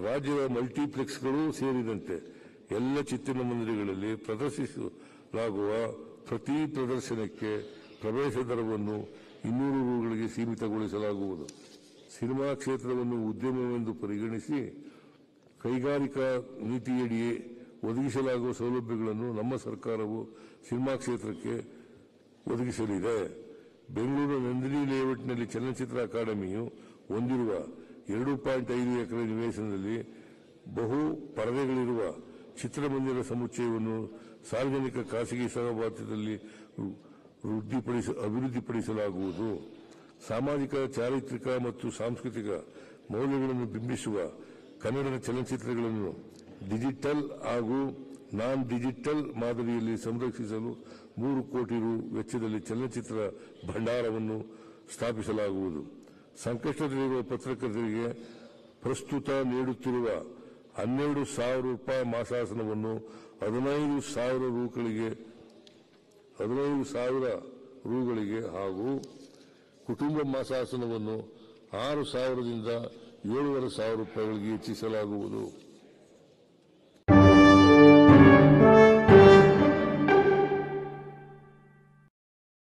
ರಾಜ್ಯದ ಮಲ್ಟಿಪ್ಲೆಕ್ಸ್ಗಳು ಸೇರಿದಂತೆ ಎಲ್ಲ ಚಿತ್ರಮಂದಿರಗಳಲ್ಲಿ ಪ್ರದರ್ಶಿಸಲಾಗುವ ಪ್ರತಿ ಪ್ರದರ್ಶನಕ್ಕೆ ಪ್ರವೇಶ ದರವನ್ನು 200 ರೂಗಳಿಗೆ ಸೀಮಿತಗೊಳಿಸಲಾಗುವುದು. ಸಿನಿಮಾ ಕ್ಷೇತ್ರವನ್ನು ಉದ್ಯಮವೆಂದು ಪರಿಗಣಿಸಿ ಕೈಗಾರಿಕಾ ನೀತಿಯಡಿ ಒದಗಿಸಲಾಗುವ ಸೌಲಭ್ಯಗಳನ್ನು ನಮ್ಮ ಸರ್ಕಾರವು ಸಿನಿಮಾ ಕ್ಷೇತ್ರಕ್ಕೆ ಒದಗಿಸಲಿದೆ. ಬೆಂಗಳೂರು ನಂದಿನಿ ಲೇಔಟ್ನಲ್ಲಿ ಚಲನಚಿತ್ರ ಅಕಾಡೆಮಿಯು ಹೊಂದಿರುವ 2.5 ಎಕರೆ ನಿವೇಶನದಲ್ಲಿ ಬಹು ಪರದೆಗಳಿರುವ ಚಿತ್ರಮಂದಿರ ಸಮುಚ್ಚಯವನ್ನು ಸಾರ್ವಜನಿಕ ಖಾಸಗಿ ಸಹಭಾಗಿತ್ವದಲ್ಲಿ ಅಭಿವೃದ್ಧಿಪಡಿಸಲಾಗುವುದು. ಸಾಮಾಜಿಕ, ಚಾರಿತ್ರಿಕ ಮತ್ತು ಸಾಂಸ್ಕೃತಿಕ ಮೌಲ್ಯಗಳನ್ನು ಬಿಂಬಿಸುವ ಕನ್ನಡದ ಚಲನಚಿತ್ರಗಳನ್ನು ಡಿಜಿಟಲ್ ಹಾಗೂ ನಾನ್ ಡಿಜಿಟಲ್ ಮಾದರಿಯಲ್ಲಿ ಸಂರಕ್ಷಿಸಲು 3 ಕೋಟಿ ರು ವೆಚ್ಚದಲ್ಲಿ ಚಲನಚಿತ್ರ ಭಂಡಾರವನ್ನು ಸ್ಥಾಪಿಸಲಾಗುವುದು. ಸಂಕಷ್ಟದಲ್ಲಿರುವ ಪತ್ರಕರ್ತರಿಗೆ ಪ್ರಸ್ತುತ ನೀಡುತ್ತಿರುವ 12,000 ರೂಪಾಯಿ ಮಾಸಾಸನವನ್ನು 15,000 ರೂಗಳಿಗೆ ಹಾಗೂ ಕುಟುಂಬ ಮಾಸಾಸನವನ್ನು 6,000 ರಿಂದ 7,500 ರೂಪಾಯಿಗಳಿಗೆ ಹೆಚ್ಚಿಸಲಾಗುವುದು.